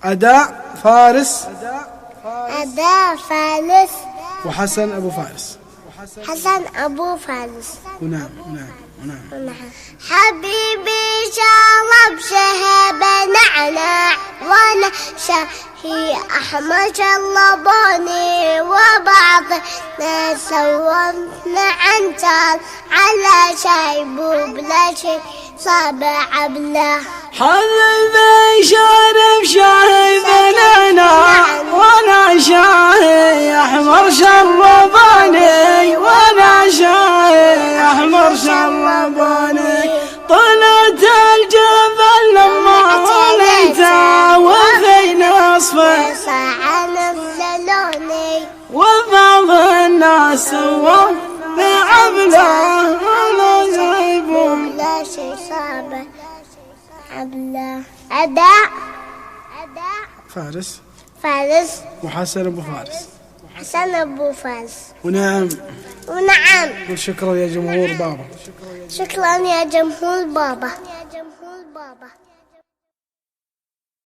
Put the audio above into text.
أداء فارس وحسن أبو فارس. ونعم. حبيبي شرب شهب نعناع وانا شاهي احمر شلبوني وبعضنا سومنا عنتال على شايب وبلا شي صابع بلا. حبيبي شرب شهب نعناع وانا شاهي احمر شربوني وانا شاهي احمر شربوني. طلعت الجبل لما وليت وفي نصفه ساعة نزلوني وبعض الناس بعبله على زيبون لا شي صابع بلا. أداء فارس وحسن أبو فارس. ونعم. قل شكرا يا جمهور بابا. شكرا يا جمهور بابا.